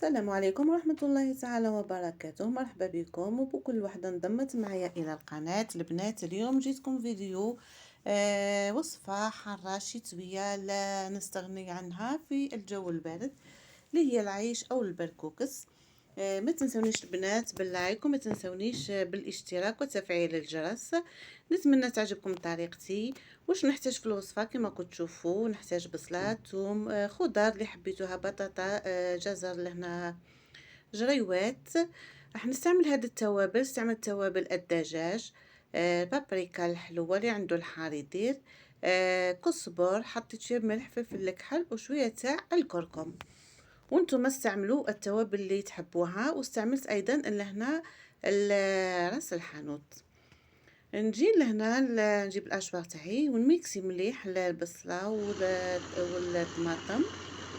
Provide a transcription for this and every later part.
السلام عليكم ورحمة الله تعالى وبركاته. مرحبا بكم وبكل وحدة انضمت معي إلى القناة. البنات اليوم جيتكم فيديو وصفة حارة شتوية لا نستغني عنها في الجو البارد، اللي هي العيش أو البركوكس. ما تنسونيش البنات باللايك، وما تنسونيش بالاشتراك وتفعيل الجرس. نتمنى تعجبكم طريقتي. واش نحتاج في الوصفه؟ كما كنتوا تشوفوا نحتاج بصله، ثوم، خضار اللي حبيتوها، بطاطا، جزر لهنا، جريوات. راح نستعمل هذه التوابل، استعمل توابل الدجاج، بابريكا الحلوه اللي عنده الحار يدير، كزبر، حطيت شويه ملح، فلفل الكحل وشويه تاع الكركم. وانتم استعملوا التوابل اللي تحبوها. واستعملت ايضا لهنا راس الحانوت. نجي لهنا نجيب الاشواط تاعي ونميكسي مليح البصله والطماطم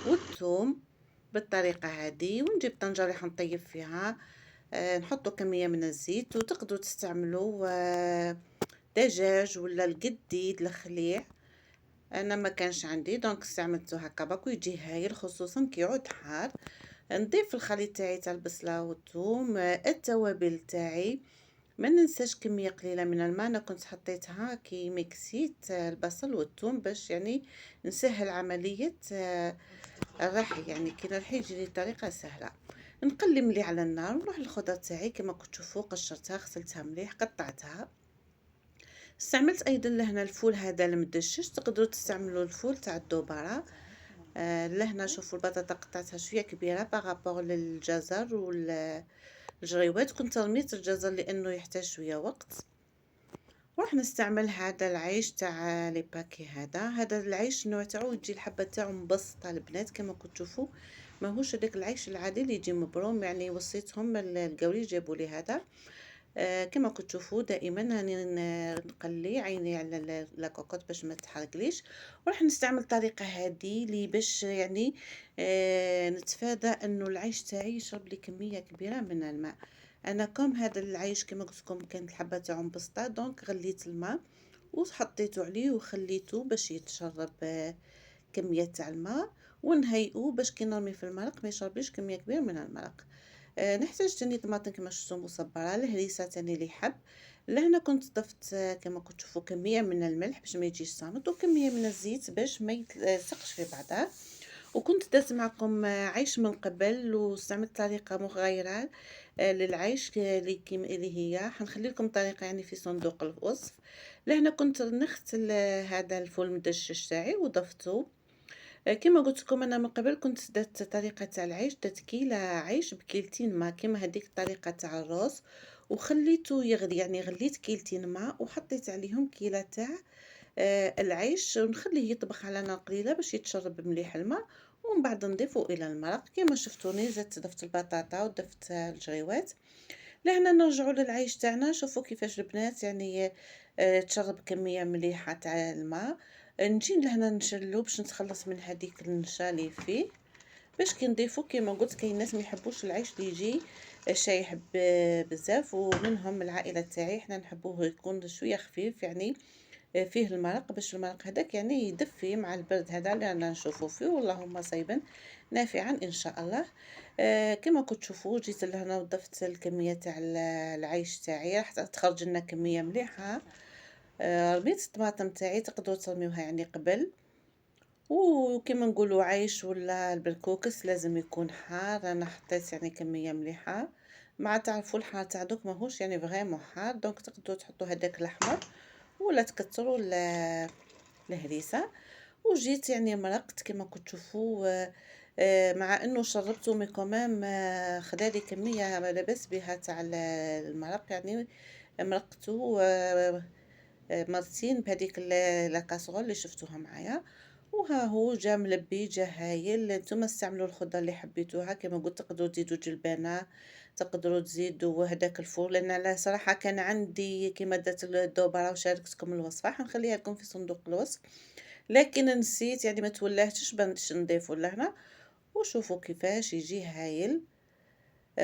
والثوم بالطريقه هذه. ونجيب طنجره اللي حنطيب فيها، نحطوا كميه من الزيت. وتقدروا تستعملوا دجاج ولا القديد الخليع. انا ما كانش عندي دونك استعملته هكا باكو يجي هايل، خصوصا كيعود حار. نضيف الخليط تاعي تاع البصله والثوم، التوابل تاعي. ما ننساش كميه قليله من الماء، انا كنت حطيتها كي ميكسيت البصل والثوم باش يعني نسهل عمليه الرحي، يعني كي نرحي يجي طريقه سهله. نقلي مليح على النار ونروح للخضر تاعي. كما كنتوا تشوفوا قشرتها، غسلتها مليح، قطعتها. استعملت ايضا لهنا الفول هذا المدشش، تقدروا تستعملوا الفول تاع الدوباره. لهنا شوفوا البطاطا قطعتها شويه كبيره بارابور للجزر والجريوات. كنت رميت الجزر لانه يحتاج شويه وقت. راح نستعمل هذا العيش تاع لي باكي. هذا العيش النوع تاعو يجي الحبه تاعو مبسطه البنات، كما كنتوا تشوفوا ماهوش هذاك العيش العادي اللي يجي مبروم. يعني وصيتهم القولي جابوا لي هذا. كما كنتوا تشوفوا دائما راني نقلي عيني على لا كوكوط باش ما تحرقليش. وراح نستعمل الطريقه هذه لي باش يعني نتفادى انه العيش تاعي يشرب لي كميه كبيره من الماء. انا كم هذا العيش كما قلت لكم كانت الحبه تاعو مبسطه، دونك غليت الماء وحطيته عليه وخليته باش يتشرب كميه تاع الماء. ونهيئه باش كي نرمي في المرق ما يشربليش كميه كبيره من المرق. نحتاج تاني طماطم كما شفتوا مصبره، الهريسه تاني اللي يحب. لهنا كنت ضفت كما كنت تشوفوا كميه من الملح باش ما يجيش صامت، وكميه من الزيت باش ما يتلصقش في بعضها. وكنت درت معكم عيش من قبل واستعملت طريقه مغايره للعيش اللي هي حنخلي لكم طريقه يعني في صندوق الوصف. لهنا كنت نخت هذا الفول المدشش تاعي وضفته. كما قلت لكم انا من قبل كنت درت طريقه تاع العيش، درت كيلة عيش بكيلتين ماء كما هذيك الطريقه تاع الرز، وخليته يغلي. يعني غليت كيلتين ماء وحطيت عليهم كيلة تاع العيش، ونخليه يطبخ على نار قليله باش يتشرب مليح الماء. ومن بعد نضيفه الى المرق. كما شفتوني زدت ضفت البطاطا وضفت الجريوات. لهنا نرجعوا للعيش تاعنا. شوفوا كيفاش البنات يعني تشرب كميه مليحه تاع الماء. نجي لهنا نشلو باش نتخلص من هذيك النشا اللي فيه، باش كي نضيفو كيما قلت كاين ناس ما يحبوش العيش اللي يجي شايح بزاف، ومنهم العائله تاعي. احنا نحبوه يكون شويه خفيف، يعني فيه المرق باش المرق هذاك يعني يدفي مع البرد هذا اللي رانا نشوفو فيه. واللهم صيبا نافعا ان شاء الله. كما كنت تشوفوا جيت لهنا وضفت الكميه تاع العيش تاعي، راح تخرج لنا كميه مليحه. رميت الطماطم تاعي، تقدروا ترميوها يعني قبل. وكما نقولوا عيش ولا البركوكس لازم يكون حار. انا حطيت يعني كميه مليحه. مع تعرفوا الحار تاع دوك ماهوش يعني فريمون حار، دونك تقدروا تحطوا هذاك الاحمر ولا تكثروا الهريسه. وجيت يعني مرقت كما كنتوا تشوفوا. مع انه شربته مي كومام خدالي كميه ما لاباس بها تاع المرق. يعني مرقته مرتين بهذيك لاكاسرول اللي شفتوها معايا. وها هو جا ملبي، جا هايل. نتوما استعملوا الخضره اللي حبيتوها. كما قلت تقدروا تزيدوا جلبانه، تقدروا تزيدوا هذاك الفول. لان انا صراحه كان عندي كما درت الدوباره وشاركتكم الوصفه، حنخليها لكم في صندوق الوصف، لكن نسيت يعني ما تولهتش باش نضيفوا لهنا. وشوفوا كيفاش يجي هايل.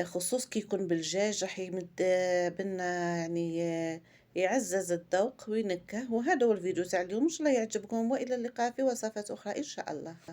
خصوص كي يكون بالدجاج راح يمد بنا يعني يعزز الذوق وينكه. وهذا هو الفيديو تاع اليوم، ان شاء الله يعجبكم، والى اللقاء في وصفات اخرى ان شاء الله.